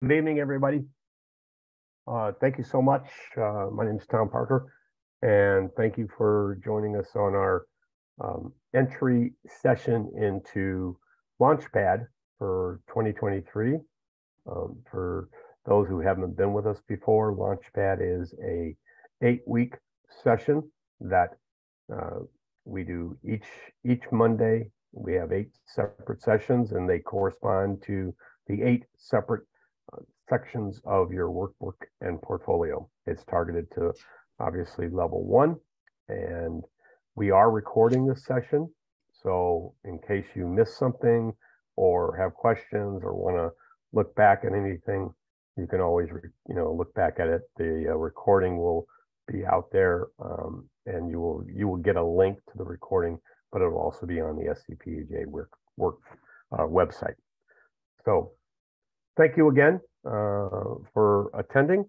Good evening, everybody. Thank you so much. My name is Tom Parker, and thank you for joining us on our entry session into LaunchPad for 2023. For those who haven't been with us before, LaunchPad is a 8-week session that we do each Monday. We have 8 separate sessions, and they correspond to the 8 separate sections of your workbook and portfolio. It's targeted to obviously level 1, and we are recording this session. So in case you miss something or have questions or want to look back at anything, you can always look back at it. The recording will be out there, and you will get a link to the recording, but it will also be on the SCPGA work website. So thank you again for attending.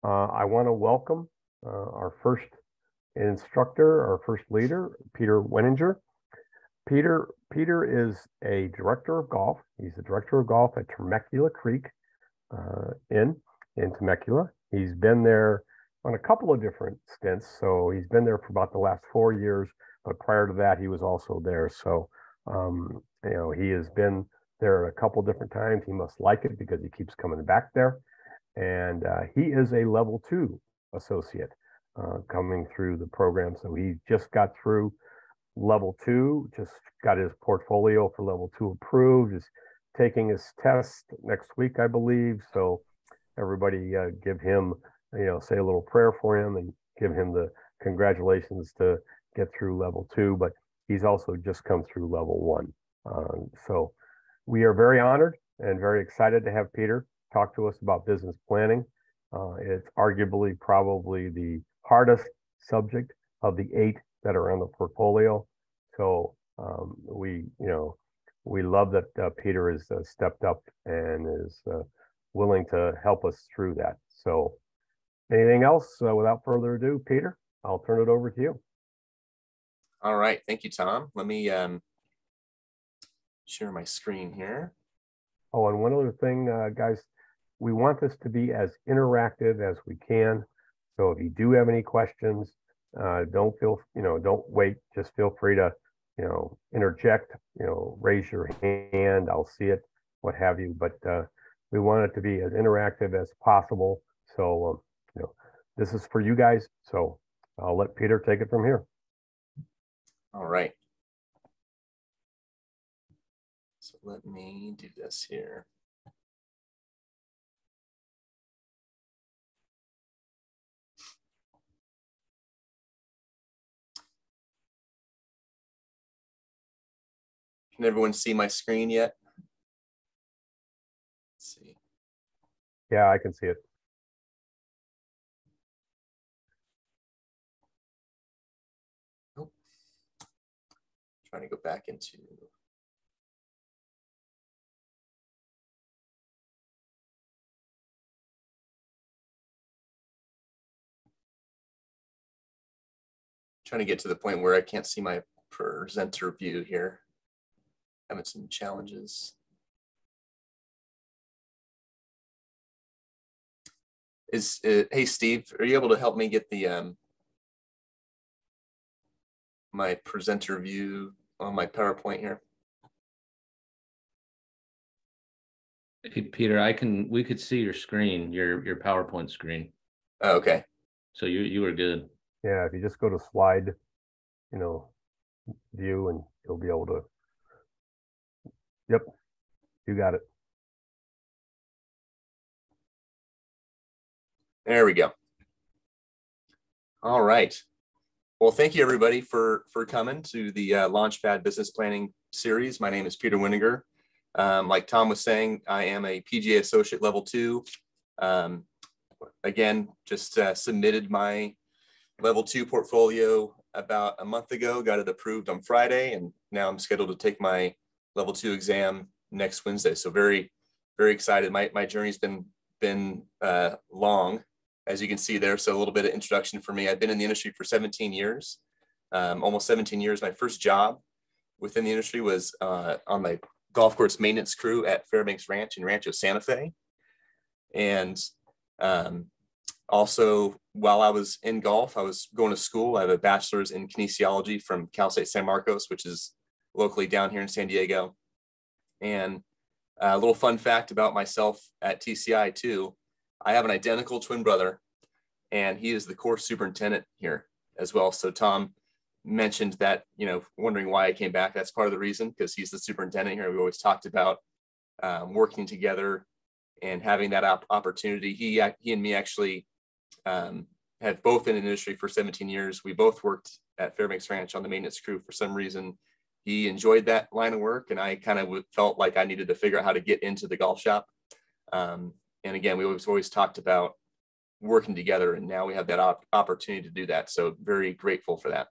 I want to welcome our first instructor, our first leader, Peter Wininger. Peter is a director of golf. He's the director of golf at Temecula Creek in Temecula. He's been there on a couple of different stints. So he's been there for about the last 4 years, but prior to that, he was also there. So, he has been there a couple different times. He must like it because he keeps coming back there. And he is a level 2 associate coming through the program. So he just got through level 2, just got his portfolio for level 2 approved, is taking his test next week, I believe. So everybody give him, say a little prayer for him and give him the congratulations to get through level 2. But he's also just come through level 1. So we are very honored and very excited to have Peter talk to us about business planning. It's arguably probably the hardest subject of the 8 that are on the portfolio. So we love that Peter has stepped up and is willing to help us through that. So anything else? Without further ado, Peter, I'll turn it over to you. All right. Thank you, Tom. Let me share my screen here. Oh, and one other thing, guys, we want this to be as interactive as we can. So if you do have any questions, don't wait. Just feel free to, interject, raise your hand. I'll see it, what have you. But we want it to be as interactive as possible. So, this is for you guys. So I'll let Peter take it from here. All right. So let me do this here. Can everyone see my screen yet? Let's see. Yeah, I can see it. Nope. Trying to go back into. Trying to get to the point where I can't see my presenter view here. Having some challenges. Hey Steve, are you able to help me get the my presenter view on my PowerPoint here? Hey, Peter, we could see your screen, your PowerPoint screen. Oh, okay. So you were good. Yeah, if you just go to slide, view, and you'll be able to. Yep, you got it. There we go. All right. Well, thank you everybody for coming to the LaunchPad Business Planning Series. My name is Peter Wininger. Like Tom was saying, I am a PGA Associate Level 2. Again, just submitted my Level 2 portfolio about a month ago, got it approved on Friday, and now I'm scheduled to take my Level 2 exam next Wednesday. So very, very excited. My journey's been long, as you can see there. So a little bit of introduction for me. I've been in the industry for 17 years, almost 17 years. My first job within the industry was on my golf course maintenance crew at Fairbanks Ranch in Rancho Santa Fe. And also, while I was in golf, I was going to school. I have a bachelor's in kinesiology from Cal State San Marcos, which is locally down here in San Diego. And a little fun fact about myself at TCI too, I have an identical twin brother, and he is the course superintendent here as well. So Tom mentioned that, wondering why I came back. That's part of the reason, because he's the superintendent here. We always talked about working together and having that opportunity. He and me actually have both been in the industry for 17 years. We both worked at Fairbanks Ranch on the maintenance crew. For some reason, he enjoyed that line of work, and I kind of felt like I needed to figure out how to get into the golf shop. And again, we always talked about working together, and now we have that opportunity to do that. So very grateful for that.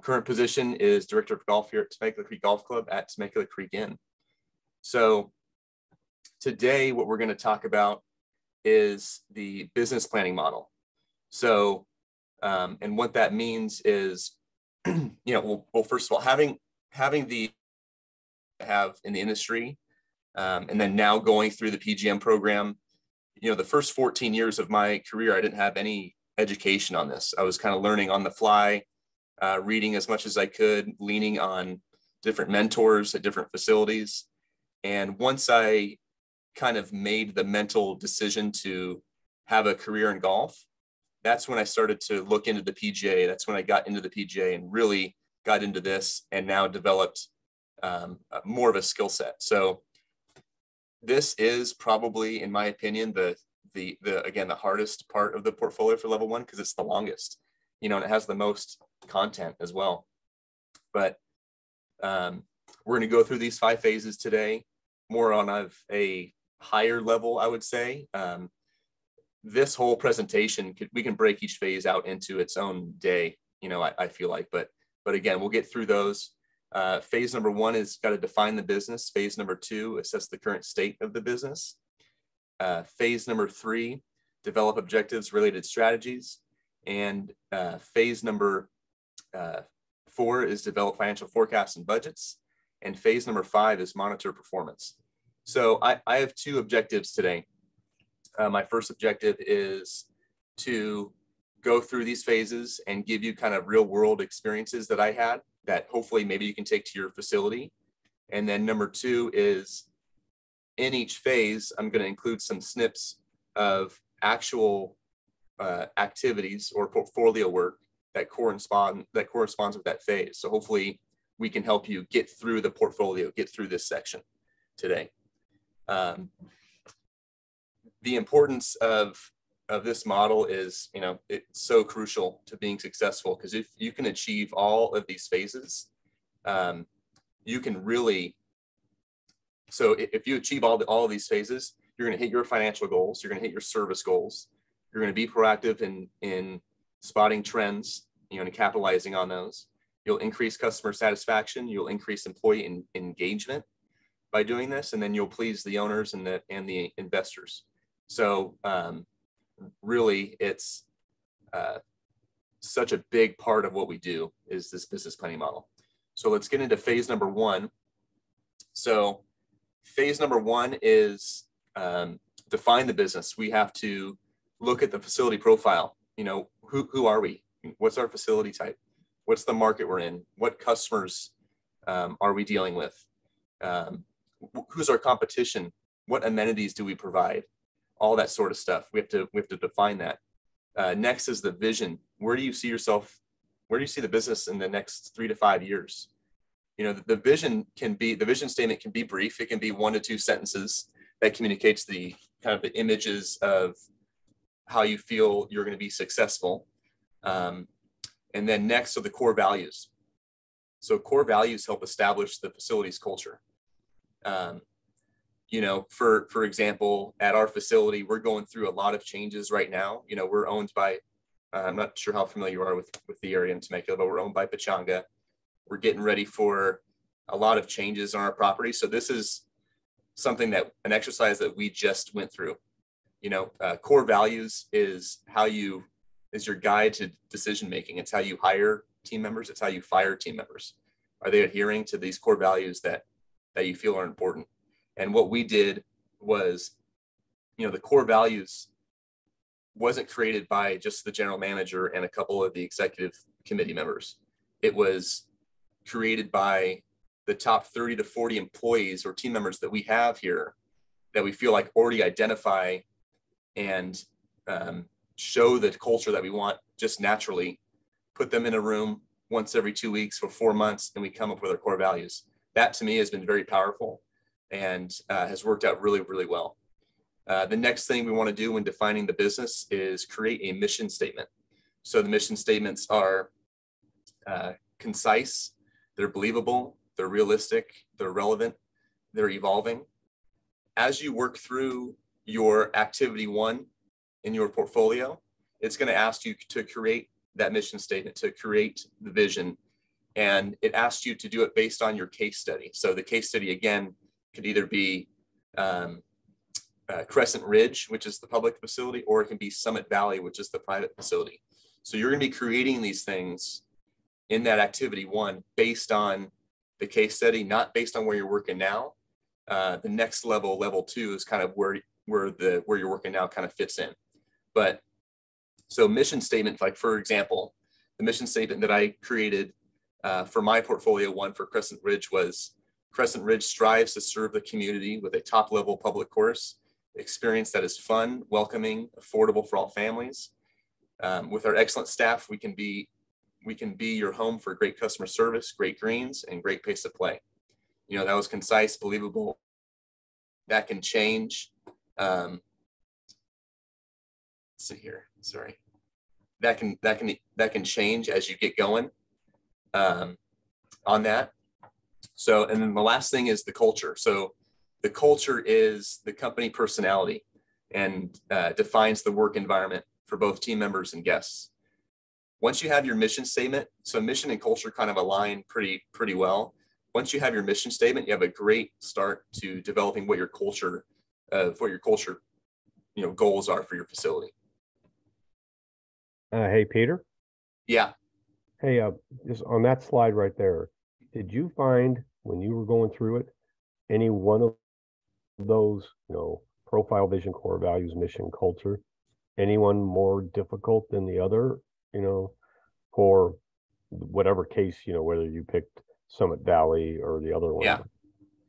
Current position is Director of Golf here at Temecula Creek Golf Club at Temecula Creek Inn. So today, what we're going to talk about is the business planning model. So, and what that means is, well, first of all, having the have in the industry, and then now going through the PGM program. The first 14 years of my career, I didn't have any education on this. I was kind of learning on the fly, reading as much as I could, leaning on different mentors at different facilities. And once I kind of made the mental decision to have a career in golf, that's when I started to look into the PGA. That's when I got into the PGA and really got into this, and now developed more of a skill set. So this is probably, in my opinion, the hardest part of the portfolio for level 1, because it's the longest, and it has the most content as well. But we're going to go through these 5 phases today, more on a higher level, I would say. This whole presentation, we can break each phase out into its own day, I feel like, but again, we'll get through those. Phase number 1 is got to define the business. Phase number 2, assess the current state of the business. Phase number 3, develop objectives, related strategies. And phase number 4 is develop financial forecasts and budgets. And phase number 5 is monitor performance. So I have 2 objectives today. My first objective is to go through these phases and give you kind of real world experiences that I had that hopefully maybe you can take to your facility. And then number 2 is, in each phase, I'm going to include some snips of actual activities or portfolio work that corresponds with that phase. So hopefully we can help you get through the portfolio, get through this section today. The importance of this model is, it's so crucial to being successful, because if you can achieve all of these phases, you can really, so if you achieve all of these phases, you're going to hit your financial goals, you're going to hit your service goals, you're going to be proactive in spotting trends, and capitalizing on those. You'll increase customer satisfaction, you'll increase employee engagement by doing this, and then you'll please the owners and the investors. So really, it's such a big part of what we do is this business planning model. So let's get into phase number 1. So phase number 1 is define the business. We have to look at the facility profile. Who are we? What's our facility type? What's the market we're in? What customers are we dealing with? Who's our competition? What amenities do we provide? All that sort of stuff. We have to define that. Next is the vision. Where do you see yourself? Where do you see the business in the next 3 to 5 years? The vision statement can be brief. It can be 1 to 2 sentences that communicates the kind of the images of how you feel you're going to be successful. And then next are the core values. So core values help establish the facility's culture. For example, at our facility, we're going through a lot of changes right now. We're owned by, I'm not sure how familiar you are with the area in Temecula, but we're owned by Pechanga. We're getting ready for a lot of changes on our property. So this is something an exercise that we just went through. Core values is your guide to decision making. It's how you hire team members. It's how you fire team members. Are they adhering to these core values that you feel are important? And what we did was the core values wasn't created by just the general manager and a couple of the executive committee members. It was created by the top 30 to 40 employees or team members that we have here that we feel like already identify and show the culture that we want just naturally. Put them in a room once every 2 weeks for 4 months, and we come up with our core values. That to me has been very powerful and has worked out really, really well. The next thing we want to do when defining the business is create a mission statement. So the mission statements are concise, they're believable, they're realistic, they're relevant, they're evolving. As you work through your activity 1 in your portfolio, it's going to ask you to create that mission statement, to create the vision, and it asks you to do it based on your case study. So the case study, again, could either be Crescent Ridge, which is the public facility, or it can be Summit Valley, which is the private facility. So you're going to be creating these things in that activity 1 based on the case study, not based on where you're working now. The next level, level 2, is kind of where you're working now kind of fits in. But so mission statement, like for example, the mission statement that I created for my portfolio 1 for Crescent Ridge was: Crescent Ridge strives to serve the community with a top-level public course experience that is fun, welcoming, affordable for all families. With our excellent staff, we can be your home for great customer service, great greens, and great pace of play. That was concise, believable. That can change. Let's see here. Sorry. That can change as you get going on that. So, and then the last thing is the culture. So the culture is the company personality and defines the work environment for both team members and guests. Once you have your mission statement, so mission and culture kind of align pretty well. Once you have your mission statement, you have a great start to developing what your culture goals are for your facility. Hey, Peter. Yeah. Hey, just on that slide right there, did you find when you were going through it, any one of those, profile, vision, core values, mission, culture, anyone more difficult than the other, for whatever case, whether you picked Summit Valley or the other one? Yeah.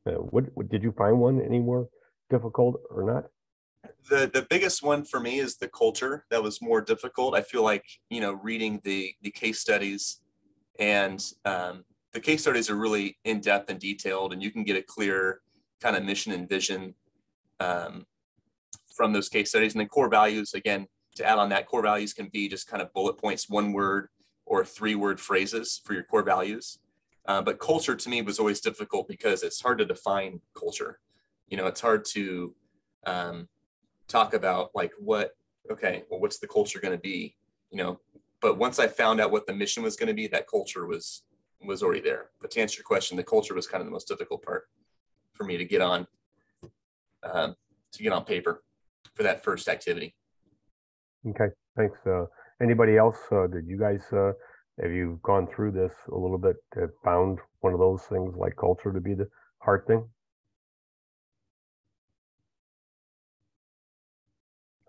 What did you find one any more difficult or not? The biggest one for me is the culture. That was more difficult. I feel like, reading the case studies, and the case studies are really in-depth and detailed, and you can get a clear kind of mission and vision from those case studies. And then core values, again, to add on that, core values can be just kind of bullet points, 1-word or 3-word phrases for your core values. But culture to me was always difficult because it's hard to define culture. It's hard to talk about like what's the culture going to be, but once I found out what the mission was going to be, that culture was already there. But to answer your question, the culture was kind of the most difficult part for me to get on paper for that first activity. Okay, thanks. Anybody else? Did you guys, have you gone through this a little bit, found one of those things like culture to be the hard thing?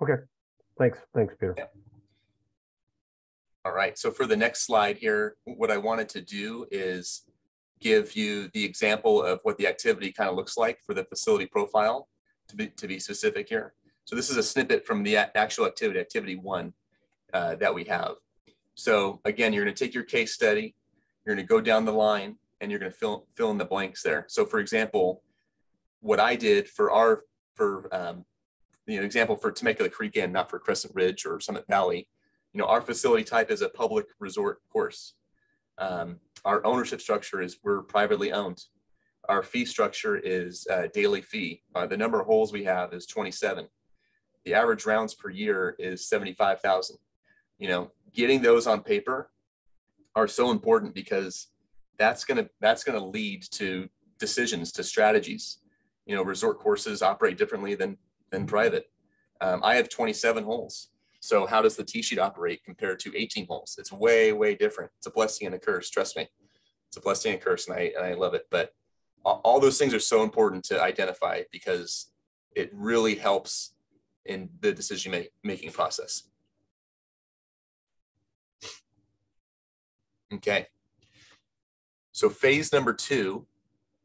Okay, thanks, Peter. Yeah. All right, so for the next slide here, what I wanted to do is give you the example of what the activity kind of looks like for the facility profile, to be specific here. So this is a snippet from the actual activity 1 that we have. So again, you're going to take your case study, you're going to go down the line, and you're going to fill in the blanks there. So for example, what I did for example for Temecula Creek Inn, not for Crescent Ridge or Summit Valley, our facility type is a public resort course. Our ownership structure is we're privately owned. Our fee structure is a daily fee. The number of holes we have is 27. The average rounds per year is 75,000. Getting those on paper are so important because that's gonna lead to decisions, to strategies. Resort courses operate differently than private. I have 27 holes. So how does the tee sheet operate compared to 18 holes? It's way, way different. It's a blessing and a curse. Trust me, it's a blessing and a curse, and I love it. But all those things are so important to identify because it really helps in the decision making process. Okay. So phase number 2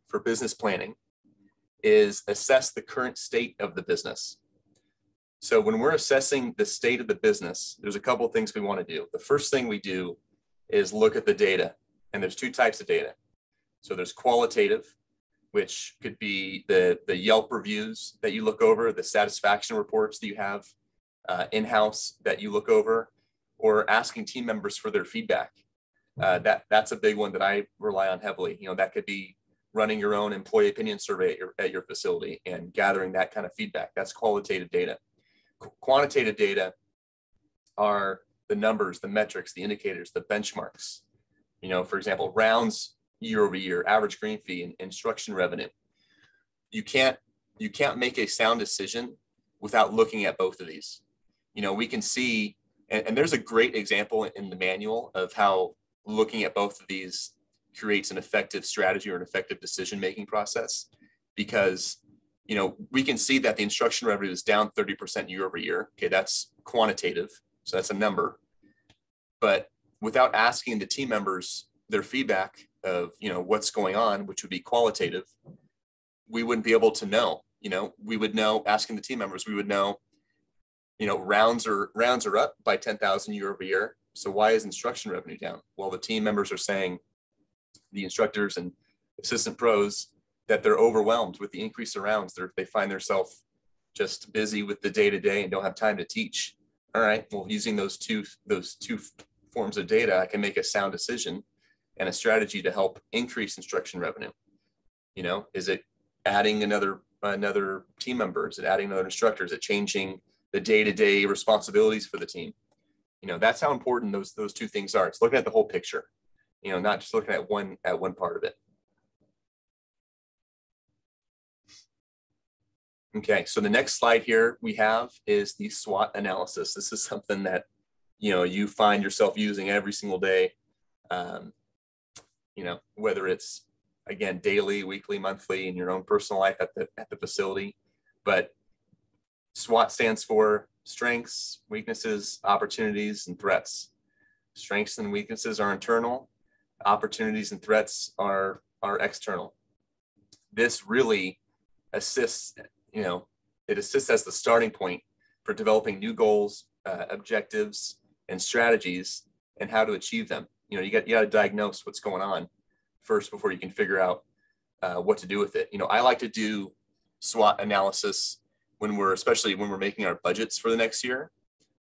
for business planning is assess the current state of the business. So when we're assessing the state of the business, there's a couple of things we want to do. The first thing we do is look at the data, and there's 2 types of data. So there's qualitative, which could be the Yelp reviews that you look over, the satisfaction reports that you have in-house that you look over, or asking team members for their feedback. That's a big one that I rely on heavily. You know, that could be running your own employee opinion survey at your facility and gathering that kind of feedback. That's qualitative data. Quantitative data are the numbers, the metrics, the indicators, the benchmarks. You know, for example, rounds year over year, average green fee, and instruction revenue. You can't make a sound decision without looking at both of these. You know, we can see, and there's a great example in the manual of how looking at both of these creates an effective strategy or an effective decision-making process, because, you know, we can see that the instruction revenue is down 30% year over year. Okay, that's quantitative, so that's a number. But without asking the team members their feedback of, you know, what's going on, which would be qualitative, we wouldn't be able to know. You know, we would know, asking the team members, we would know, you know, rounds are up by 10,000 year over year. So why is instruction revenue down? Well, the team members are saying, the instructors and assistant pros, that they're overwhelmed with the increase of rounds. They find themselves just busy with the day-to-day and don't have time to teach. All right, well, using those two forms of data, I can make a sound decision and a strategy to help increase instruction revenue. You know, is it adding another team member? Is it adding another instructor? Is it changing the day-to-day responsibilities for the team? You know, that's how important those 2 things are. It's looking at the whole picture, you know, not just looking at one part of it. Okay, so the next slide here we have is the SWOT analysis. This is something that, you know, you find yourself using every single day. You know, whether it's, again, daily, weekly, monthly, in your own personal life at the facility. But SWOT stands for strengths, weaknesses, opportunities, and threats. Strengths and weaknesses are internal. Opportunities and threats are external. This really assists, you know, it assists as the starting point for developing new goals, objectives, and strategies, and how to achieve them. You know, you got to diagnose what's going on first before you can figure out what to do with it. You know, I like to do SWOT analysis especially when we're making our budgets for the next year.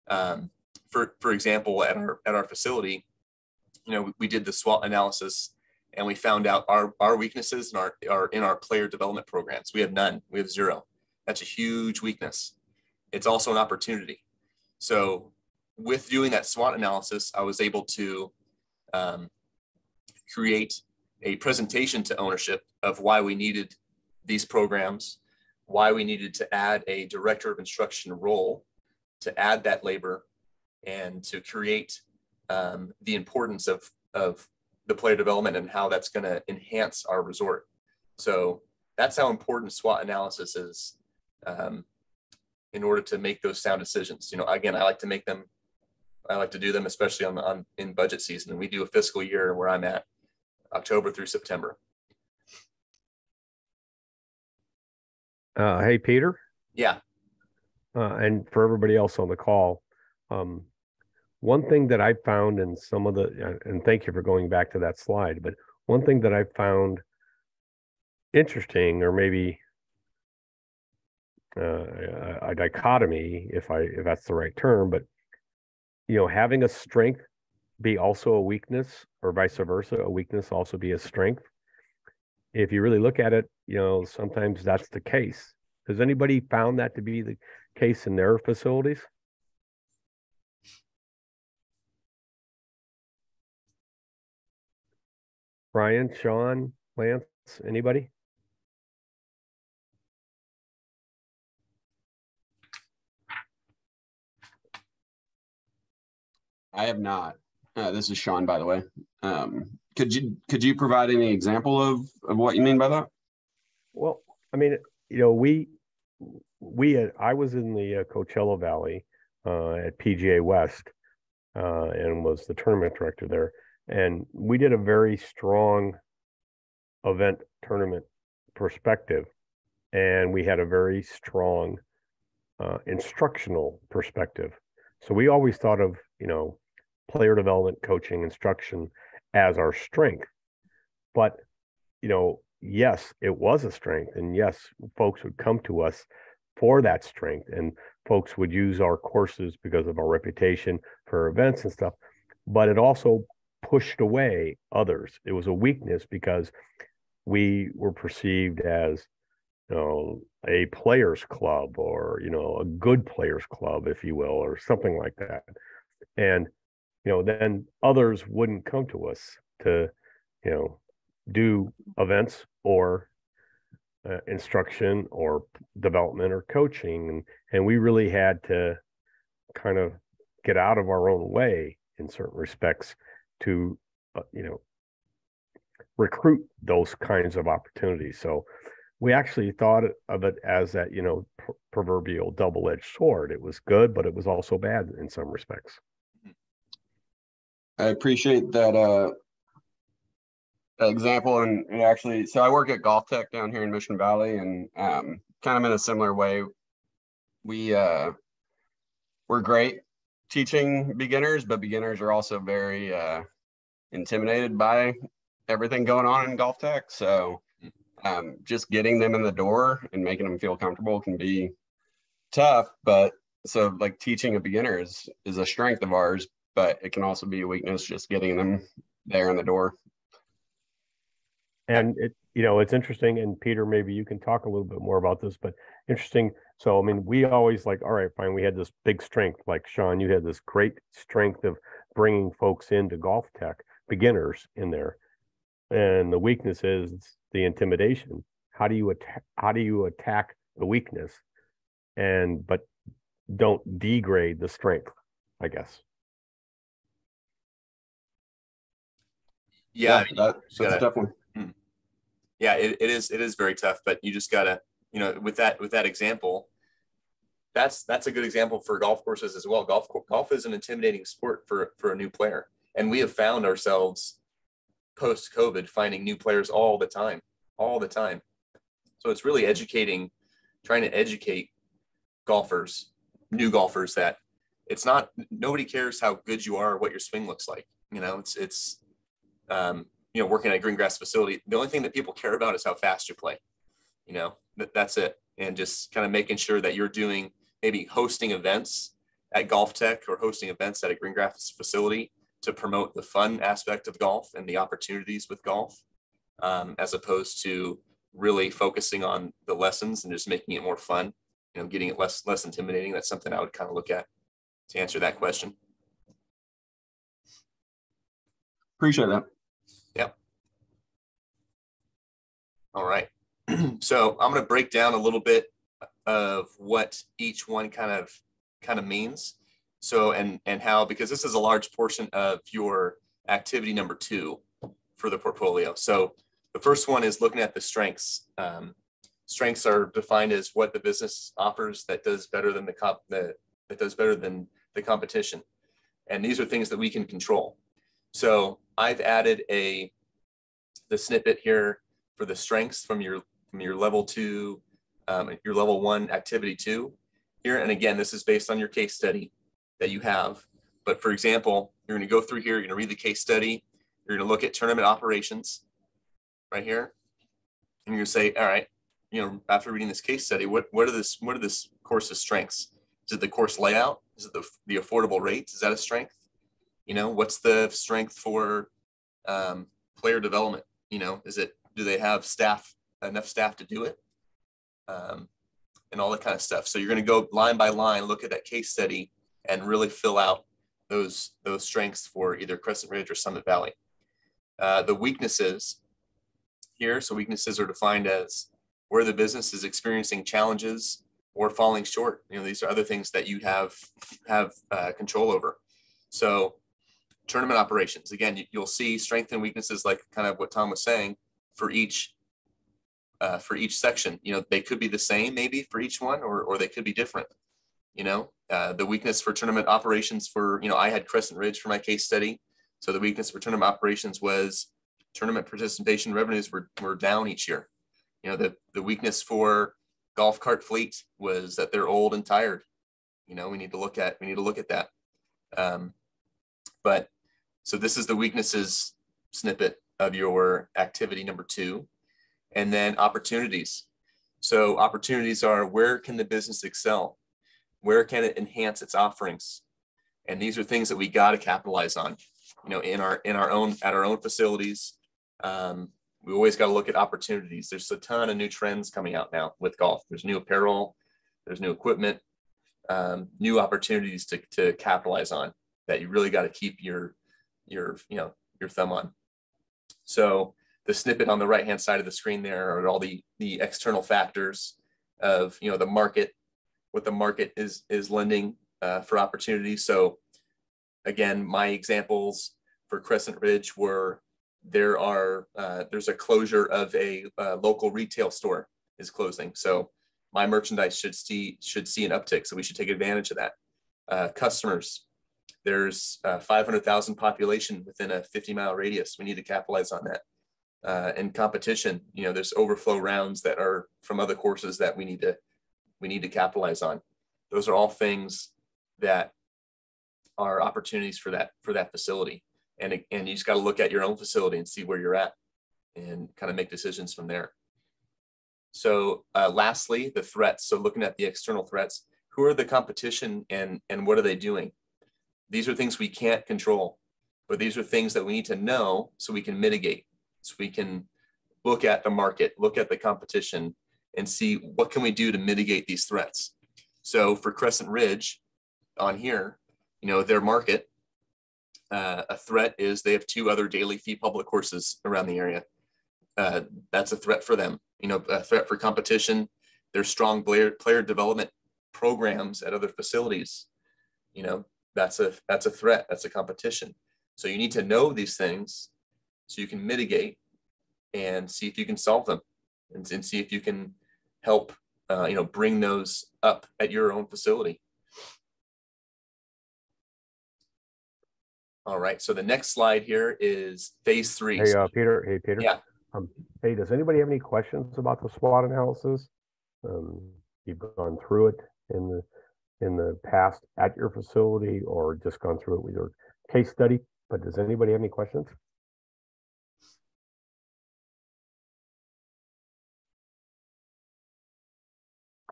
For example, at our facility, you know, we did the SWOT analysis and we found out our weaknesses are in our player development programs. We have none. We have 0. That's a huge weakness. It's also an opportunity. So with doing that SWOT analysis, I was able to create a presentation to ownership of why we needed these programs, why we needed to add a director of instruction role, to add that labor, and to create the importance of the player development and how that's going to enhance our resort. So that's how important SWOT analysis is in order to make those sound decisions. You know, again, I like to do them, especially in budget season. And we do a fiscal year where I'm at October through September. Hey, Peter. Yeah. And for everybody else on the call, one thing that I found in some of and thank you for going back to that slide, but one thing that I found interesting, or maybe a dichotomy, if that's the right term, but, you know, having a strength be also a weakness, or vice versa, a weakness also be a strength. If you really look at it, you know, sometimes that's the case. Has anybody found that to be the case in their facilities? Brian, Sean, Lance, anybody? I have not. This is Sean, by the way. Could you provide any example of what you mean by that? Well, I mean, you know, I was in the Coachella Valley at PGA West and was the tournament director there. And we did a very strong event tournament perspective. And we had a very strong instructional perspective. So we always thought of, player development, coaching, instruction as our strength. But, yes, it was a strength. And yes, folks would come to us for that strength. And folks would use our courses because of our reputation for events and stuff. But it also pushed away others. It was a weakness because we were perceived as, a players club or, a good players club, if you will, or something like that. And, then others wouldn't come to us to, do events or instruction or development or coaching. And we really had to kind of get out of our own way in certain respects to, recruit those kinds of opportunities. So we actually thought of it as that, proverbial double-edged sword. It was good, but it was also bad in some respects. I appreciate that example. And actually, so I work at Golf Tech down here in Mission Valley, and kind of in a similar way. We're great teaching beginners, but beginners are also very intimidated by everything going on in Golf Tech. So just getting them in the door and making them feel comfortable can be tough. But so like teaching a beginner is a strength of ours, but it can also be a weakness, just getting them there in the door. And it's interesting. And Peter, maybe you can talk a little bit more about this, but interesting. So, I mean, we always all right, fine. We had this big strength, like Sean, you had this great strength of bringing folks into Golf Tech, beginners in there. And the weakness is the intimidation. How do you attack the weakness but don't degrade the strength, I guess. Yeah, that's definitely. Yeah, it is very tough, but you just gotta, with that example, that's a good example for golf courses as well. Golf is an intimidating sport for a new player, and we have found ourselves post-COVID finding new players all the time. So it's really trying to educate golfers, new golfers, that it's not, nobody cares how good you are or what your swing looks like. It's working at a green grass facility. The only thing that people care about is how fast you play. That's it. And just kind of making sure that you're doing, maybe hosting events at Golf Tech or hosting events at a green grass facility to promote the fun aspect of golf and the opportunities with golf, as opposed to really focusing on the lessons and just making it more fun, getting it less intimidating. That's something I would kind of look at to answer that question. Appreciate that. Yep. All right. So I'm going to break down a little bit of what each one kind of means. So, and how, because this is a large portion of your activity number 2 for the portfolio. So the first one is looking at the strengths. Strengths are defined as what the business offers that does better than the competition. And these are things that we can control. So I've added the snippet here for the strengths from your level 2, your level 1 activity 2 here. And again, this is based on your case study that you have. But for example, you're going to go through here, you're going to read the case study, you're going to look at tournament operations right here, and you're going to say, all right, after reading this case study, what are this course's strengths? Is it the course layout? Is it the affordable rates? Is that a strength? What's the strength for player development? Do they have enough staff to do it? And all that kind of stuff. So you're going to go line by line, look at that case study, and really fill out those strengths for either Crescent Ridge or Summit Valley. The weaknesses here. So weaknesses are defined as where the business is experiencing challenges or falling short. These are other things that you have control over. So tournament operations, again, you'll see strengths and weaknesses, like kind of what Tom was saying, for each for each section. They could be the same maybe for each one, or they could be different. The weakness for tournament operations for, I had Crescent Ridge for my case study. So the weakness for tournament operations was tournament participation revenues were down each year. The weakness for golf cart fleet was that they're old and tired. We need to look at that. But so this is the weaknesses snippet of your activity number 2. And then opportunities. So opportunities are, where can the business excel? Where can it enhance its offerings? And these are things that we got to capitalize on, at our own facilities. We always got to look at opportunities. There's a ton of new trends coming out now with golf. There's new apparel, there's new equipment, new opportunities to capitalize on that you really got to keep your thumb on. So the snippet on the right-hand side of the screen there are all the external factors of, the market, what the market is lending for opportunities. So again, my examples for Crescent Ridge were, there's a closure of a local retail store is closing. So my merchandise should see an uptick. So we should take advantage of that. Customers, there's 500,000 population within a 50-mile radius. We need to capitalize on that. And competition, there's overflow rounds that are from other courses that we need to capitalize on. Those are all things that are opportunities for that facility. And you just got to look at your own facility and see where you're at and kind of make decisions from there. So lastly, the threats. So looking at the external threats, who are the competition and what are they doing? These are things we can't control, but these are things that we need to know so we can mitigate. So we can look at the market, look at the competition, and see what can we do to mitigate these threats. So for Crescent Ridge on here, their market, a threat is they have 2 other daily fee public courses around the area. That's a threat for them. A threat for competition. There's strong player development programs at other facilities. That's a threat. That's a competition. So you need to know these things so you can mitigate and see if you can solve them and see if you can help, bring those up at your own facility. All right, so the next slide here is phase 3. Hey, Peter. Hey, Peter. Yeah. Hey, does anybody have any questions about the SWOT analysis? You've gone through it in the past at your facility, or just gone through it with your case study. But does anybody have any questions?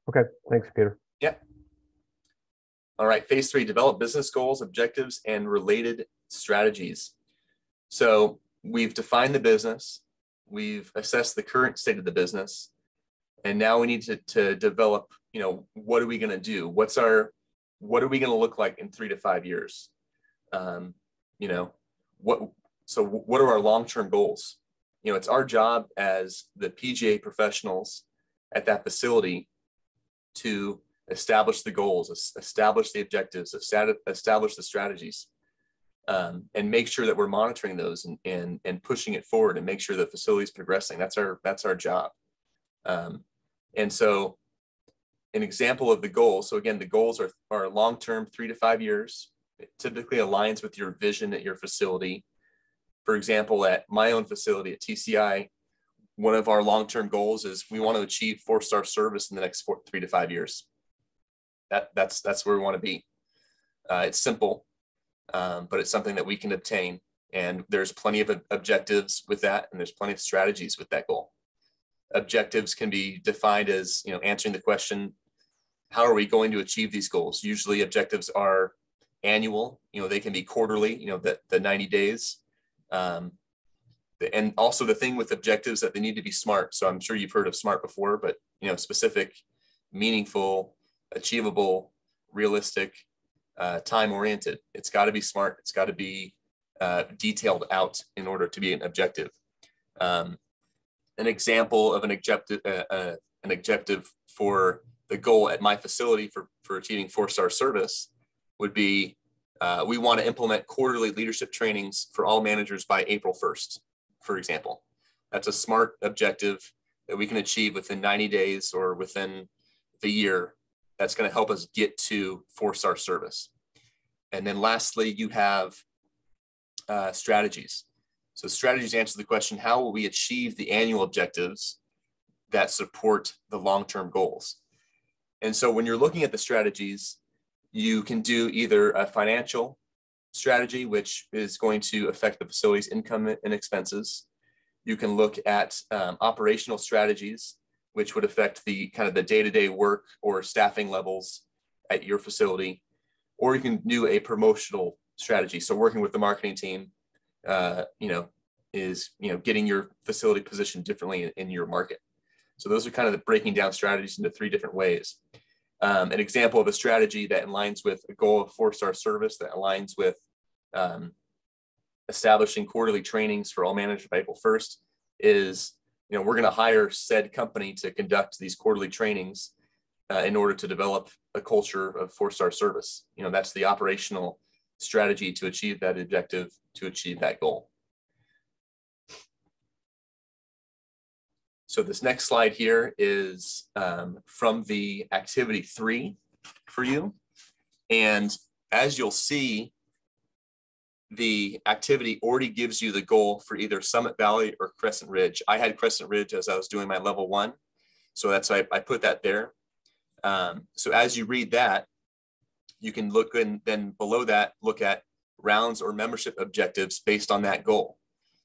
Okay, thanks, Peter. Yeah. All right, phase 3, develop business goals, objectives, and related strategies. So we've defined the business, we've assessed the current state of the business, and now we need to develop, what are we going to do? What are we going to look like in 3 to 5 years? What are our long-term goals? It's our job as the PGA professionals at that facility to establish the goals, establish the objectives, establish the strategies, and make sure that we're monitoring those and pushing it forward and make sure the facility is progressing. That's our job. And so an example of the goals. So again, the goals are long-term, 3 to 5 years. It typically aligns with your vision at your facility. For example, at my own facility at TCI, one of our long-term goals is we want to achieve 4-star service in the next 3 to 5 years. That's where we want to be. It's simple, but it's something that we can obtain. And there's plenty of objectives with that, and there's plenty of strategies with that goal. Objectives can be defined as, answering the question, how are we going to achieve these goals? Usually objectives are annual, they can be quarterly, the 90 days. And also the thing with objectives that they need to be SMART. So I'm sure you've heard of SMART before, but, specific, meaningful, achievable, realistic, time-oriented. It's got to be SMART. It's got to be detailed out in order to be an objective. An example of an objective for the goal at my facility for achieving 4-star service would be, we want to implement quarterly leadership trainings for all managers by April 1st, for example. That's a SMART objective that we can achieve within 90 days or within the year that's going to help us get to 4-star service. And then lastly, you have strategies. So strategies answer the question, how will we achieve the annual objectives that support the long-term goals? And so when you're looking at the strategies, you can do either a financial strategy, which is going to affect the facility's income and expenses. You can look at operational strategies, which would affect the kind of the day-to-day work or staffing levels at your facility. Or you can do a promotional strategy. So working with the marketing team, is getting your facility positioned differently in your market. So those are kind of the breaking down strategies into 3 different ways. An example of a strategy that aligns with a goal of 4-star service, that aligns with establishing quarterly trainings for all managers by April 1st is, we're going to hire said company to conduct these quarterly trainings in order to develop a culture of 4-star service. That's the operational strategy to achieve that objective, to achieve that goal. So this next slide here is from the activity 3 for you. And as you'll see, the activity already gives you the goal for either Summit Valley or Crescent Ridge. I had Crescent Ridge as I was doing my level 1. So that's why I put that there. So as you read that, you can look, and then below that, look at rounds or membership objectives based on that goal.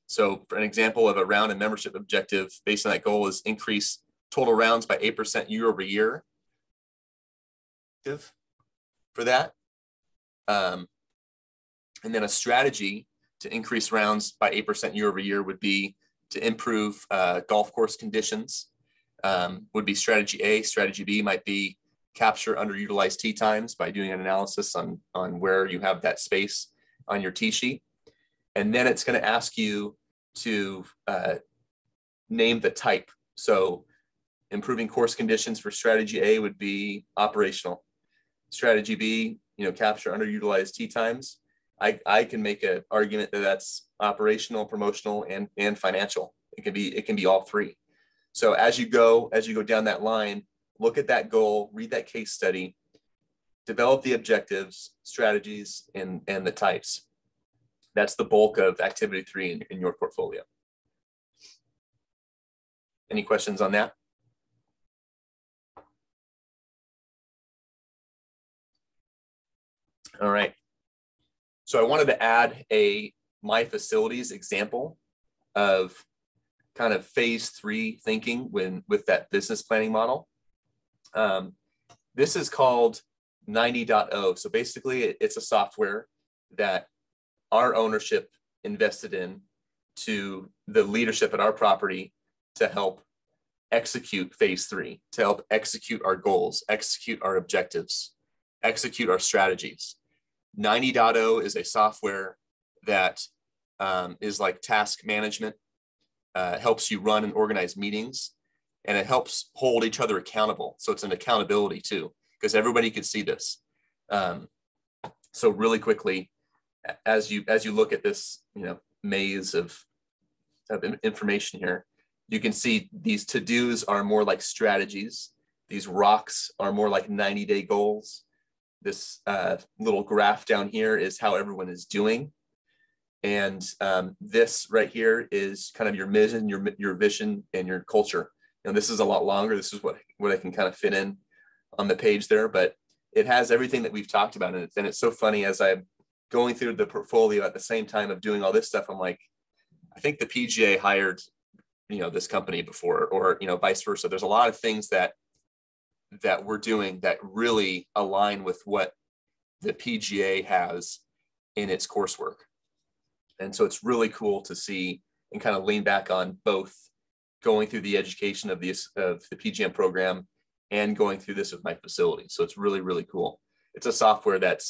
So for an example of a round and membership objective based on that goal is increase total rounds by 8% year over year. For that. And then a strategy to increase rounds by 8% year over year would be to improve golf course conditions, would be strategy A. Strategy B might be capture underutilized tee times by doing an analysis on where you have that space on your tee sheet. And then it's going to ask you to name the type. So improving course conditions for strategy A would be operational. Strategy B, capture underutilized tee times. I can make an argument that that's operational, promotional, and financial. It can be all 3. So as you go down that line, look at that goal, read that case study, develop the objectives, strategies, and the types. That's the bulk of activity 3 in your portfolio. Any questions on that? All right. So I wanted to add a My Facilities example of kind of phase 3 thinking with that business planning model. This is called 90.0. So basically it's a software that our ownership invested in to the leadership at our property to help execute phase 3, to help execute our goals, execute our objectives, execute our strategies. 90.0 is a software that is like task management, helps you run and organize meetings, and it helps hold each other accountable. So it's an accountability too, because everybody can see this. So really quickly, as you look at this, maze of information here, you can see these to-dos are more like strategies. These rocks are more like 90-day goals. This little graph down here is how everyone is doing. And this right here is kind of your mission, your vision, and your culture. This is a lot longer. This is what I can kind of fit in on the page there, but it has everything that we've talked about in it. And it's so funny, as I'm going through the portfolio at the same time of doing all this stuff, I'm like, I think the PGA hired, this company before, or, vice versa. There's a lot of things that we're doing that really align with what the PGA has in its coursework. And so it's really cool to see and kind of lean back on both going through the education of the PGM program and going through this with my facility. So it's really, really cool. It's a software that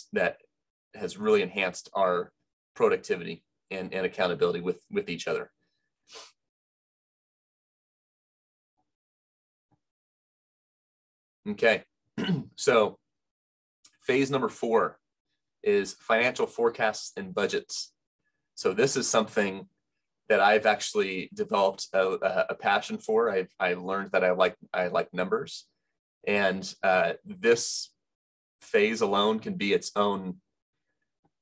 has really enhanced our productivity and accountability with each other. Okay, so phase number 4 is financial forecasts and budgets. So this is something that I've actually developed a passion for. I've learned that I like numbers, and this phase alone can be its own,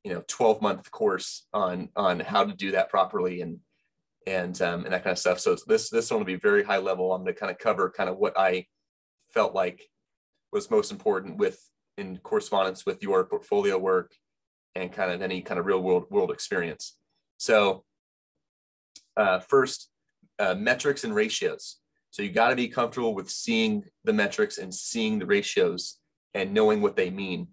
12-month course on how to do that properly and that kind of stuff. So this one will be very high level. I'm going to kind of cover kind of what I felt like was most important in correspondence with your portfolio work and kind of any kind of real world experience. So first, metrics and ratios. So you got to be comfortable with seeing the metrics and seeing the ratios and knowing what they mean.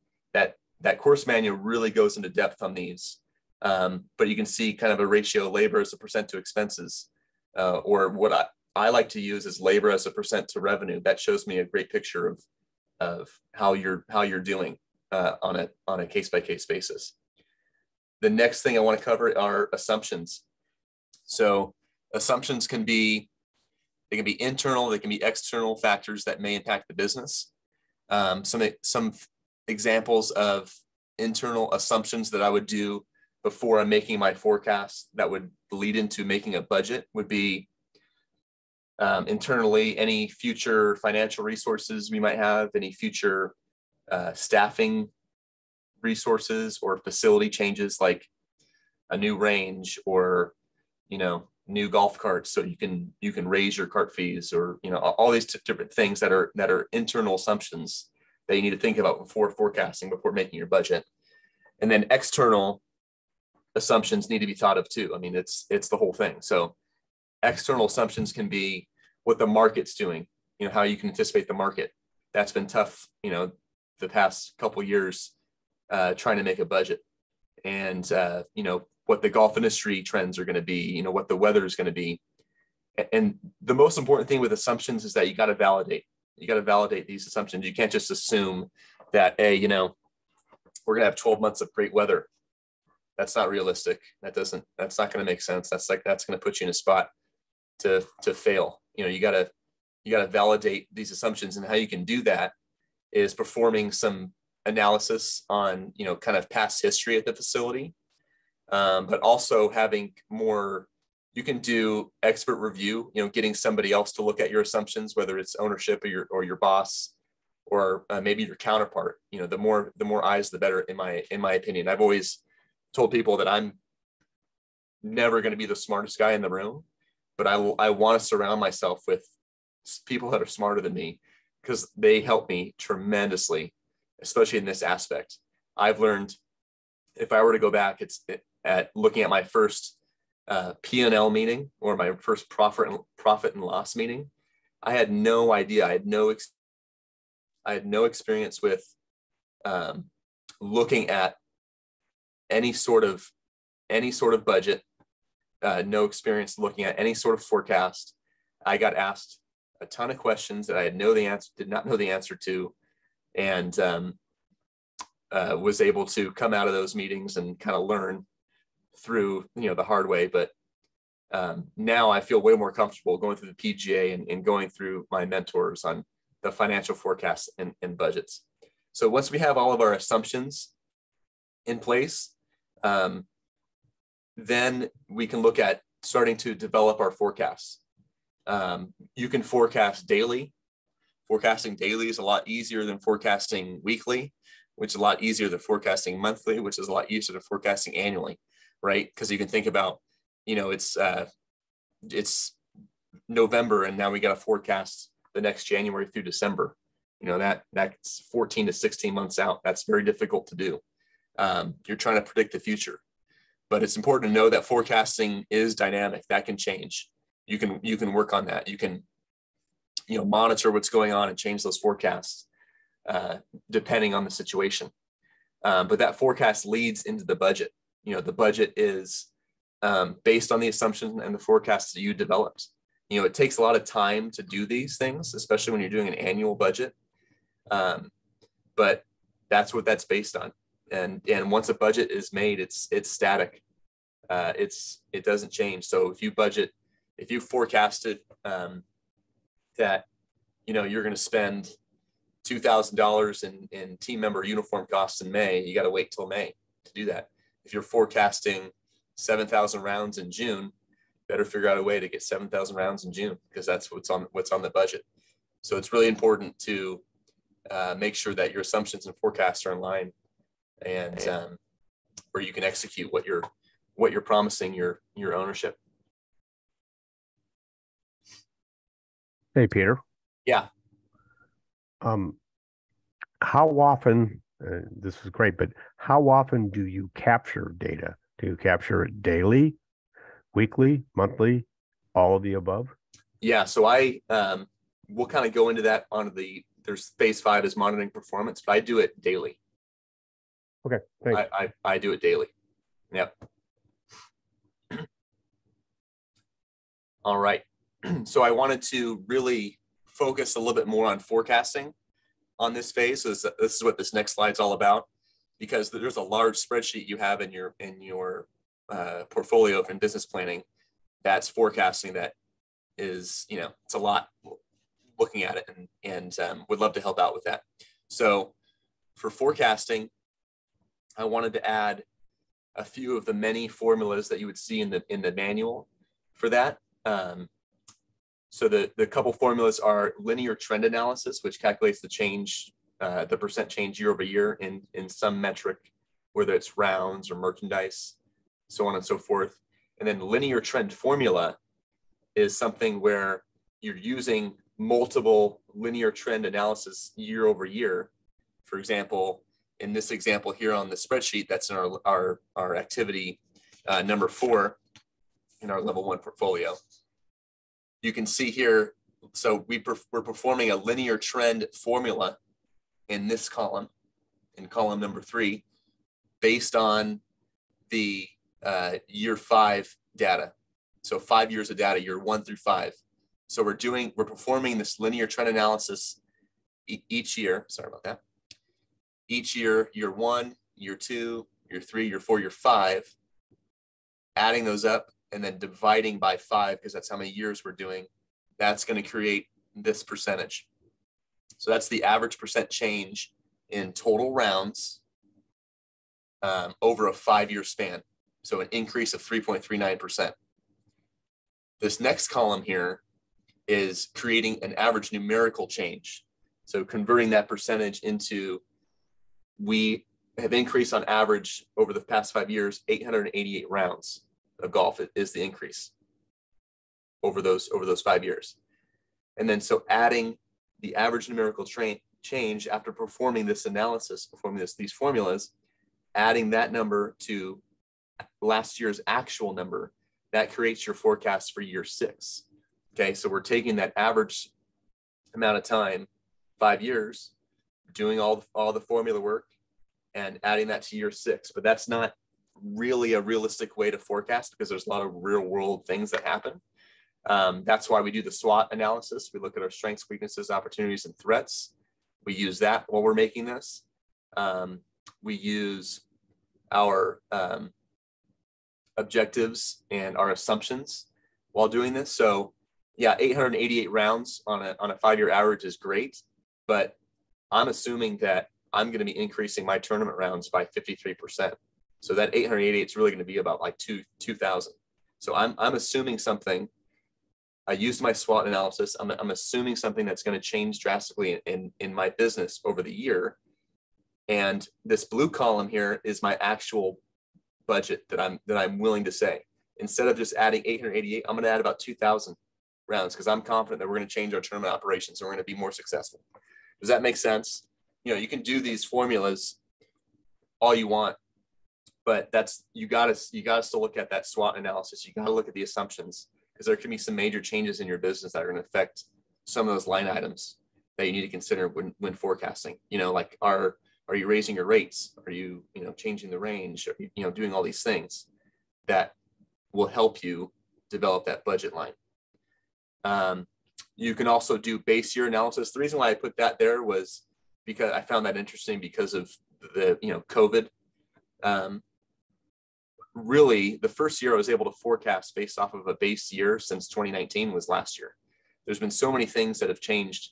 That course manual really goes into depth on these. But you can see kind of a ratio of labor as a percent to expenses, or what I like to use is labor as a percent to revenue. That shows me a great picture of how you're doing on a case-by-case basis. The next thing I want to cover are assumptions. So assumptions can be internal, they can be external factors that may impact the business. Some examples of internal assumptions that I would do before I'm making my forecast that would lead into making a budget would be internally, any future financial resources we might have, any future staffing resources or facility changes like a new range or, new golf carts so you can raise your cart fees, or, all these different things that are internal assumptions that you need to think about before forecasting, before making your budget. And then external assumptions need to be thought of too. I mean, it's the whole thing. So external assumptions can be what the market's doing, how you can anticipate the market. That's been tough, the past couple of years trying to make a budget, and what the golf industry trends are going to be, what the weather is going to be. And the most important thing with assumptions is that you got to validate. You got to validate these assumptions. You can't just assume that, hey, we're going to have 12 months of great weather. That's not realistic. That's not going to make sense. That's going to put you in a spot to fail. You got to validate these assumptions, and how you can do that is performing some analysis on, kind of past history at the facility, but also having more. You can do expert review, getting somebody else to look at your assumptions, whether it's ownership or your boss, or maybe your counterpart. The more eyes, the better, in my opinion. I've always told people that I'm never going to be the smartest guy in the room, but I want to surround myself with people that are smarter than me, because they help me tremendously, especially in this aspect. I've learned, if I were to go back, at looking at my first P&L meeting, or my first profit and loss meeting, I had no idea. I had no experience with looking at any sort of budget. No experience looking at any sort of forecast. I got asked a ton of questions that I did not know the answer to, and was able to come out of those meetings and kind of learn through the hard way. But now I feel way more comfortable going through the PGA and going through my mentors on the financial forecasts and budgets. So once we have all of our assumptions in place, then we can look at starting to develop our forecasts. You can forecast daily. Forecasting daily is a lot easier than forecasting weekly, which is a lot easier than forecasting monthly, which is a lot easier than forecasting annually, right? Because you can think about, it's November, and now we got to forecast the next January through December. That's 14 to 16 months out. That's very difficult to do. You're trying to predict the future, but it's important to know that forecasting is dynamic. That can change. You can work on that. You can, monitor what's going on and change those forecasts depending on the situation. But that forecast leads into the budget. The budget is based on the assumptions and the forecasts that you developed. It takes a lot of time to do these things, especially when you're doing an annual budget. But that's what that's based on. And once a budget is made, it's static. It doesn't change. So if you forecasted that, you're going to spend $2,000 in team member uniform costs in May, you got to wait till May to do that. If you're forecasting 7,000 rounds in June, better figure out a way to get 7,000 rounds in June, because that's what's on the budget. So it's really important to make sure that your assumptions and forecasts are in line, and where you can execute what you're promising your ownership. Hey, Peter. Yeah. How often, this is great, but how often do you capture data? Do you capture it daily, weekly, monthly, all of the above? Yeah, so we'll kind of go into that there's phase 5 is monitoring performance, but I do it daily. Okay, thanks. I do it daily. Yep. All right. So I wanted to really focus a little bit more on forecasting on this phase. So this is what this next slide's all about, because there's a large spreadsheet you have in your portfolio in business planning that's forecasting. That is, it's a lot looking at it, and would love to help out with that. So for forecasting, I wanted to add a few of the many formulas that you would see in the manual for that. So the couple formulas are linear trend analysis, which calculates the change, the percent change year over year in some metric, whether it's rounds or merchandise, so on and so forth. And then linear trend formula is something where you're using multiple linear trend analysis year over year. For example, in this example here on the spreadsheet, that's in our activity number 4 in our level 1 portfolio. You can see here, so we're performing a linear trend formula in this column, in column number 3, based on the year 5 data. So 5 years of data, year 1 through 5. So we're performing this linear trend analysis each year. Sorry about that. Each year, year 1, year 2, year 3, year 4, year 5, adding those up and then dividing by 5, because that's how many years we're doing. That's going to create this percentage. So that's the average percent change in total rounds over a 5-year span. So an increase of 3.39%. This next column here is creating an average numerical change. So converting that percentage into, we have increased on average over the past 5 years, 888 rounds of golf is the increase over those 5 years. And then so adding the average numerical change after performing this analysis, these formulas, adding that number to last year's actual number, that creates your forecast for year 6. Okay, so we're taking that average amount of time, 5 years, doing all the formula work and adding that to year 6. But that's not really a realistic way to forecast, because there's a lot of real world things that happen. That's why we do the SWOT analysis. We look at our strengths, weaknesses, opportunities, and threats. We use that while we're making this. We use our objectives and our assumptions while doing this. So yeah, 888 rounds on a 5-year average is great, but I'm assuming that I'm going to be increasing my tournament rounds by 53%. So that 888 is really going to be about like 2,000. So I'm assuming something. I used my SWOT analysis. I'm assuming something that's going to change drastically in my business over the year. And this blue column here is my actual budget that I'm willing to say. Instead of just adding 888, I'm going to add about 2,000 rounds, because I'm confident that we're going to change our tournament operations and we're going to be more successful. Does that make sense? You can do these formulas all you want, but you got to still look at that SWOT analysis. You got to look at the assumptions, because there can be some major changes in your business that are going to affect some of those line items that you need to consider when forecasting. Like are you raising your rates? Are you changing the range? Are you doing all these things that will help you develop that budget line. You can also do base year analysis. The reason why I put that there was because I found that interesting because of the COVID. Really, the first year I was able to forecast based off of a base year since 2019 was last year. There's been so many things that have changed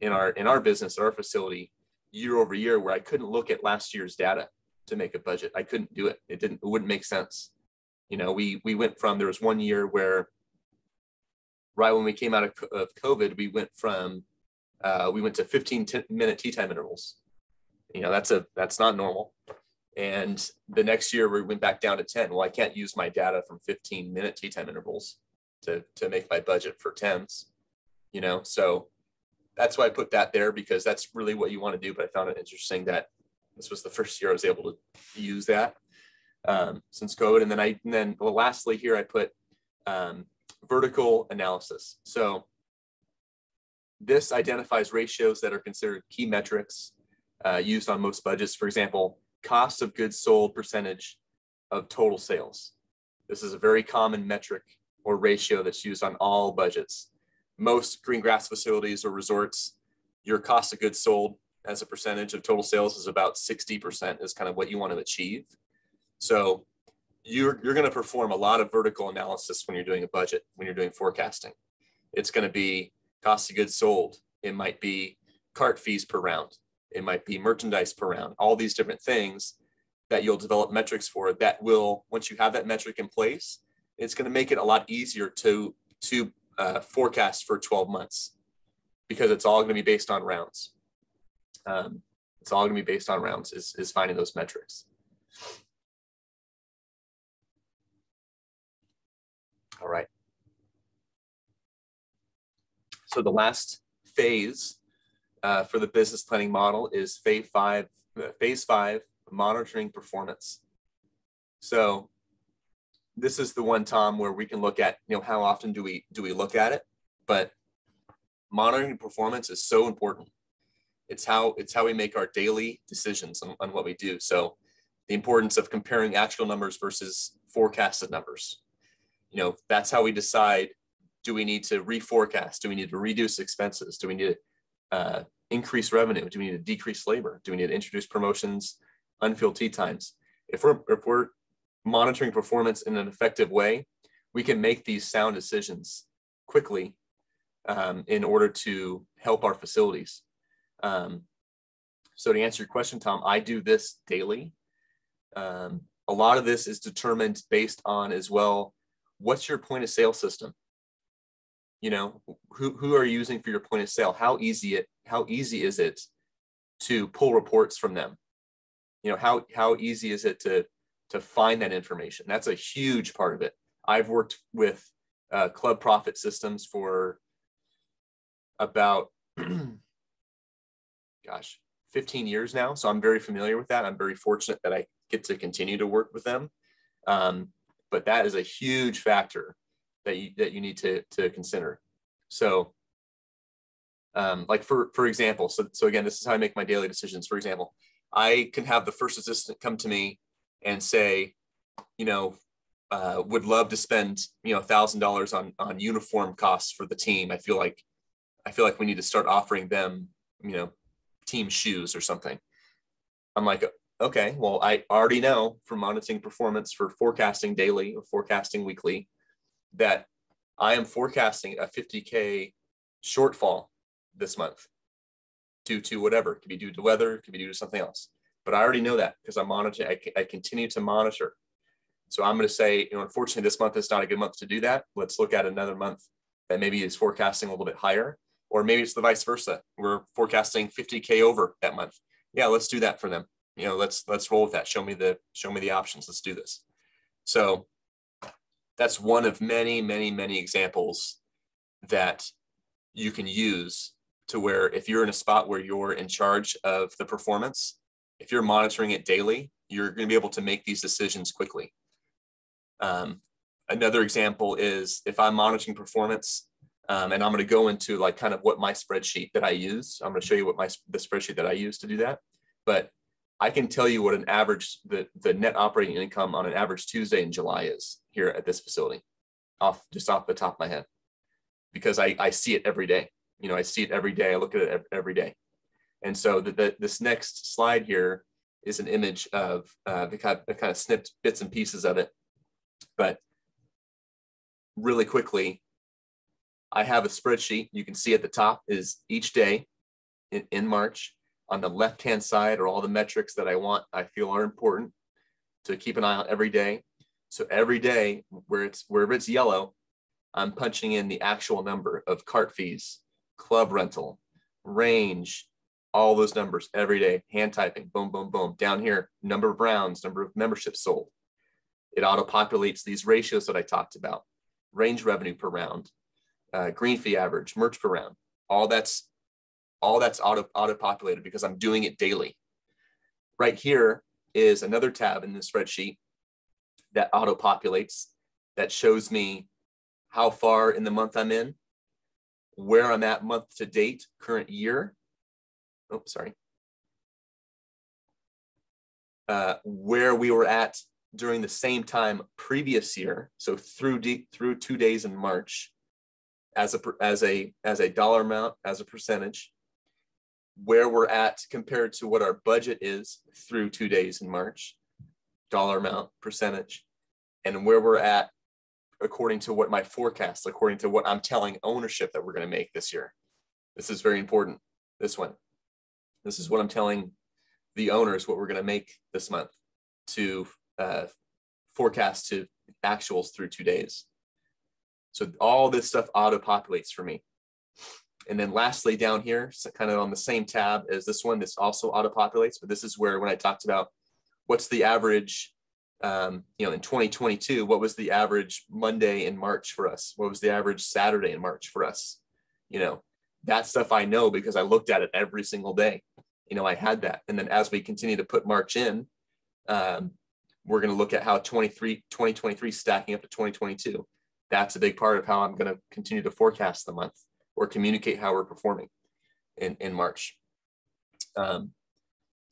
in our business, our facility, year over year, where I couldn't look at last year's data to make a budget. I couldn't do it. It wouldn't make sense. You know, we went from, there was 1 year where right when we came out of COVID, we went to 15-minute tea time intervals. You know, that's not normal. And the next year we went back down to 10. Well, I can't use my data from 15-minute tea time intervals to make my budget for 10s, you know? So that's why I put that there, because that's really what you want to do. But I found it interesting that this was the first year I was able to use that since COVID. And then well, lastly here, I put vertical analysis. So this identifies ratios that are considered key metrics used on most budgets. For example, cost of goods sold percentage of total sales. This is a very common metric or ratio that's used on all budgets. Most green grass facilities or resorts, your cost of goods sold as a percentage of total sales is about 60% is kind of what you want to achieve. So you're going to perform a lot of vertical analysis when you're doing a budget, when you're doing forecasting. It's going to be cost of goods sold. It might be cart fees per round. It might be merchandise per round, all these different things that you'll develop metrics for that will, once you have that metric in place, it's going to make it a lot easier to forecast for 12 months because it's all going to be based on rounds. It's all going to be based on rounds is finding those metrics. All right. So the last phase for the business planning model is phase five, monitoring performance. So this is the one, Tom, where we can look at, you know, how often do we look at it, but monitoring performance is so important. It's how we make our daily decisions on what we do. So the importance of comparing actual numbers versus forecasted numbers. You know, that's how we decide, do we need to reforecast? Do we need to reduce expenses? Do we need to increase revenue? Do we need to decrease labor? Do we need to introduce promotions, unfilled tea times? If we're monitoring performance in an effective way, we can make these sound decisions quickly in order to help our facilities. So to answer your question, Tom, I do this daily. A lot of this is determined based on as well, what's your point of sale system? You know, who are you using for your point of sale? How easy is it to pull reports from them? You know, how easy is it to find that information? That's a huge part of it. I've worked with club profit systems for about, 15 years now. So I'm very familiar with that. I'm very fortunate that I get to continue to work with them. But that is a huge factor that you need to consider. So like for example, so again, this is how I make my daily decisions. For example, I can have the first assistant come to me and say, you know, would love to spend, you know, $1,000 on uniform costs for the team. I feel like we need to start offering them, you know, team shoes or something. I'm like, okay, well, I already know from monitoring performance for forecasting daily or forecasting weekly that I am forecasting a $50K shortfall this month due to whatever. It could be due to weather, it could be due to something else. But I already know that because I'm monitoring. I continue to monitor. So I'm going to say, you know, unfortunately, this month is not a good month to do that. Let's look at another month that maybe is forecasting a little bit higher, or maybe it's the vice versa. We're forecasting 50K over that month. Yeah, let's do that for them. You know, let's roll with that. Show me the options. Let's do this. So that's one of many, many, many examples that you can use to where if you're in a spot where you're in charge of the performance, if you're monitoring it daily, you're going to be able to make these decisions quickly. Another example is if I'm monitoring performance, and I'm going to go into like kind of what my spreadsheet that I use. I'm going to show you what the spreadsheet that I use to do that. But I can tell you what an average, the net operating income on an average Tuesday in July is here at this facility, just off the top of my head, because I see it every day. You know, I see it every day. I look at it every day. And so this next slide here is an image of the kind of snipped bits and pieces of it. But really quickly, I have a spreadsheet. You can see at the top is each day in March. On the left-hand side are all the metrics that I feel are important to keep an eye on every day. So every day wherever it's yellow, I'm punching in the actual number of cart fees, club rental, range, all those numbers every day, hand typing, boom, boom, boom. Down here, number of rounds, number of memberships sold. It auto-populates these ratios that I talked about, range revenue per round, green fee average, merch per round. All that's auto-populated because I'm doing it daily. Right here is another tab in the spreadsheet that auto-populates that shows me how far in the month I'm in, where I'm at month to date, current year. Oh, sorry. Where we were at during the same time previous year. So through 2 days in March as a dollar amount, as a percentage, where we're at compared to what our budget is through 2 days in March, dollar amount, percentage, and where we're at according to what my forecast, according to what I'm telling ownership that we're going to make this year. This is very important. This one. This is what I'm telling the owners what we're going to make this month to forecast to actuals through 2 days. So all this stuff auto-populates for me. And then lastly, down here, so kind of on the same tab as this one, this also auto-populates, but this is where when I talked about what's the average, in 2022, what was the average Monday in March for us? What was the average Saturday in March for us? That stuff I know because I looked at it every single day. I had that. And then as we continue to put March in, we're going to look at how 2023 stacking up to 2022. That's a big part of how I'm going to continue to forecast the month or communicate how we're performing in March.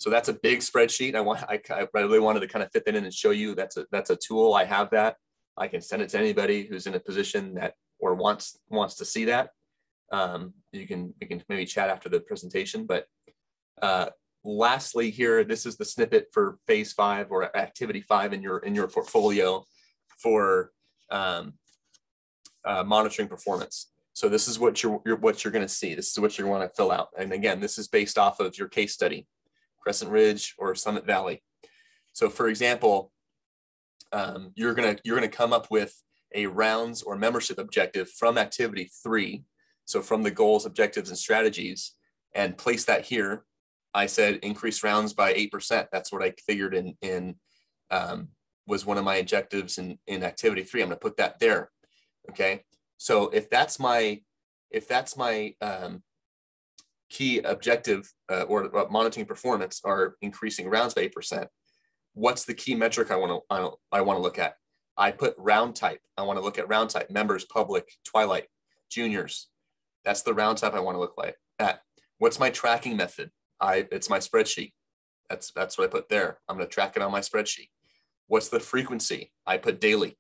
So that's a big spreadsheet. I really wanted to kind of fit that in and show you that's a tool. I have that. I can send it to anybody who's in a position that or wants to see that. We can maybe chat after the presentation. But lastly, here, this is the snippet for phase 5 or activity 5 in your portfolio for monitoring performance. So this is what you're going to see. This is what you want to fill out. And again, this is based off of your case study, Crescent Ridge or Summit Valley. So for example, you're gonna come up with a rounds or membership objective from activity 3. So from the goals, objectives, and strategies, and place that here. I said increase rounds by 8%. That's what I figured in was one of my objectives in activity 3. I'm gonna put that there. Okay. So if that's my key objective or monitoring performance are increasing rounds by 8%, what's the key metric I want to look at? I put round type. I want to look at round type, members, public, twilight, juniors. That's the round type I want to look at. What's my tracking method? It's my spreadsheet. That's what I put there. I'm going to track it on my spreadsheet. What's the frequency? I put daily.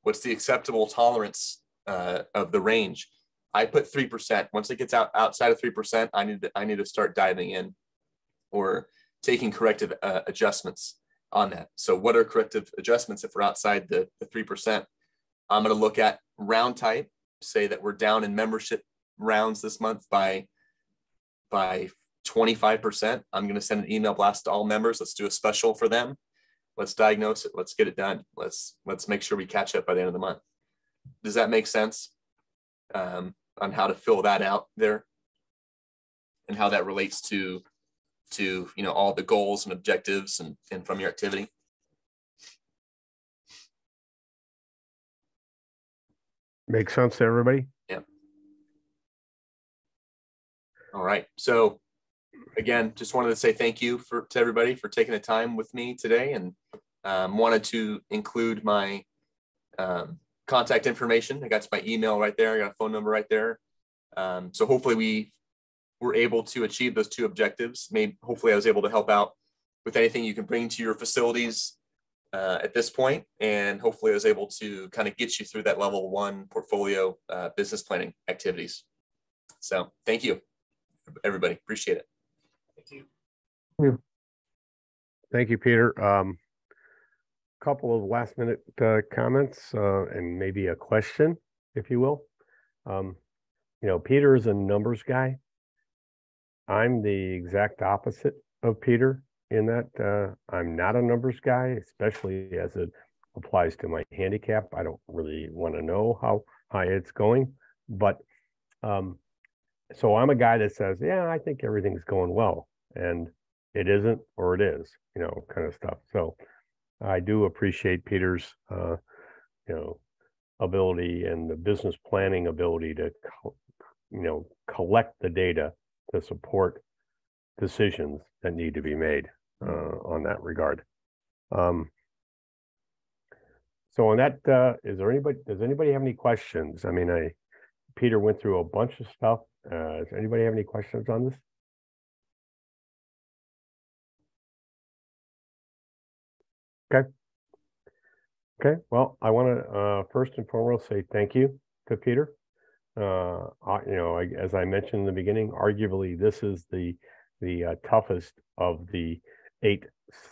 What's the acceptable tolerance of the range? I put 3%. Once it gets outside of 3%, I need to start diving in or taking corrective adjustments on that. So what are corrective adjustments if we're outside the 3%? I'm going to look at round type, say that we're down in membership rounds this month by 25%. I'm going to send an email blast to all members. Let's do a special for them. Let's diagnose it. Let's get it done. Let's make sure we catch up by the end of the month. Does that make sense? On how to fill that out there and how that relates to all the goals and objectives and from your activity. Makes sense to everybody? Yeah. All right. So again, just wanted to say thank you to everybody for taking the time with me today, and wanted to include my contact information. I got my email right there. I got a phone number right there. So hopefully we were able to achieve those 2 objectives. Hopefully I was able to help out with anything you can bring to your facilities at this point. And hopefully I was able to kind of get you through that level 1 portfolio business planning activities. So thank you, everybody. Appreciate it. Thank you. Thank you, Peter. Couple of last minute comments and maybe a question, if you will. Peter is a numbers guy. I'm the exact opposite of Peter in that I'm not a numbers guy, especially as a applies to my handicap. I don't really want to know how high it's going, but so I'm a guy that says, yeah, I think everything's going well, and it isn't, or it is, you know, kind of stuff. So I do appreciate Peter's, you know, ability and the business planning ability to, you know, collect the data to support decisions that need to be made on that regard. So on that, does anybody have any questions? I mean, Peter went through a bunch of stuff. Does anybody have any questions on this? Okay, well, I want to first and foremost say thank you to Peter. You know, as I mentioned in the beginning, arguably this is the toughest of the 8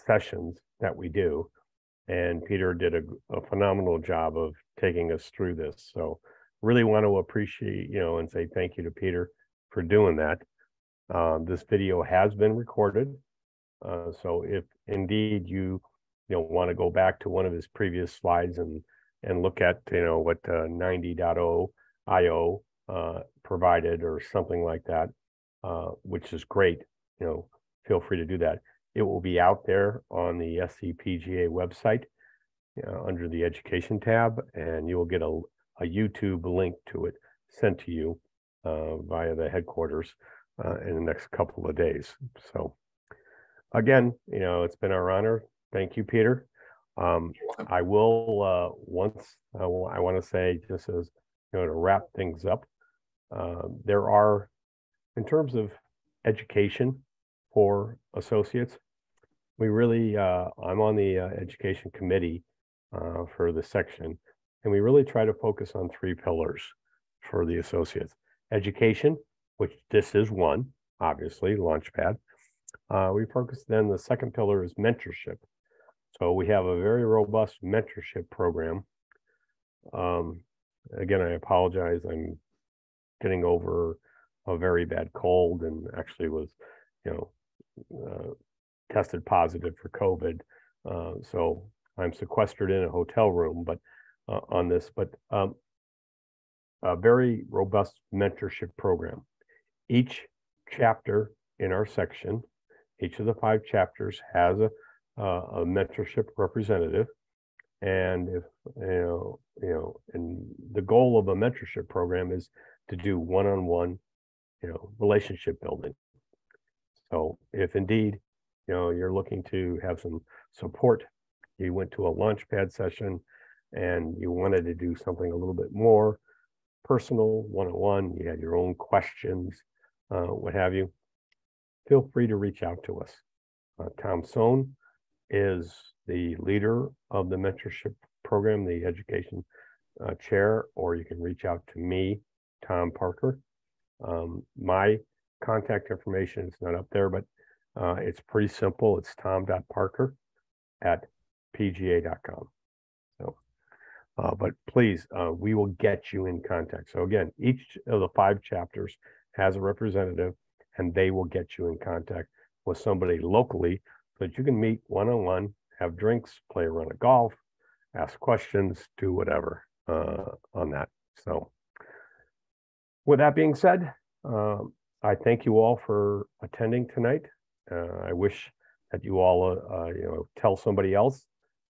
sessions that we do, and Peter did a phenomenal job of taking us through this. So really want to appreciate, you know, and say thank you to Peter for doing that. This video has been recorded, so if indeed you want to go back to one of his previous slides and look at, you know, what 90.0 IO provided or something like that, which is great, you know, feel free to do that. It will be out there on the SCPGA website under the education tab, and you will get a YouTube link to it sent to you via the headquarters in the next couple of days. So again, you know, it's been our honor. Thank you, Peter. I will I want to say, just as you know, to wrap things up, there are, in terms of education for associates, we really I'm on the education committee for the section, and we really try to focus on 3 pillars for the associates: education, which this is one, obviously, LaunchPad. We focus, then the second pillar is mentorship. So we have a very robust mentorship program. Again, I apologize. I'm getting over a very bad cold, and actually was, you know, tested positive for COVID. So I'm sequestered in a hotel room, but on this, but a very robust mentorship program. Each chapter in our section, each of the 5 chapters has a mentorship representative, and if you know, and the goal of a mentorship program is to do one-on-one, you know, relationship building. So if indeed, you know, you're looking to have some support, you went to a LaunchPad session and you wanted to do something a little bit more personal, one-on-one, you had your own questions, what have you, feel free to reach out to us. Tom Sohn is the leader of the mentorship program, the education chair, or you can reach out to me, Tom Parker. My contact information is not up there, but it's pretty simple. It's tom.parker@pga.com. So, but please, we will get you in contact. So again, each of the 5 chapters has a representative, and they will get you in contact with somebody locally so that you can meet one-on-one, have drinks, play a run of golf, ask questions, do whatever on that. So with that being said, I thank you all for attending tonight. I wish that you all, you know, tell somebody else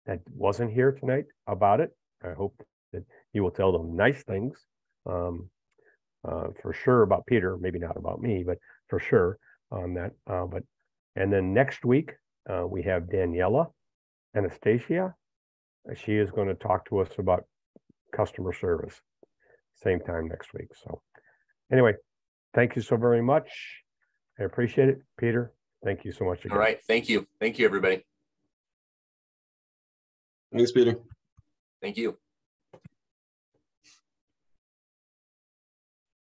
that wasn't here tonight about it. I hope that you will tell them nice things, for sure, about Peter, maybe not about me, but for sure on that. And then next week, we have Daniela Anastasia. She is going to talk to us about customer service, same time next week. So anyway, thank you so very much. I appreciate it. Peter, thank you so much again. All right. Thank you. Thank you, everybody. Thanks, Peter. Thank you.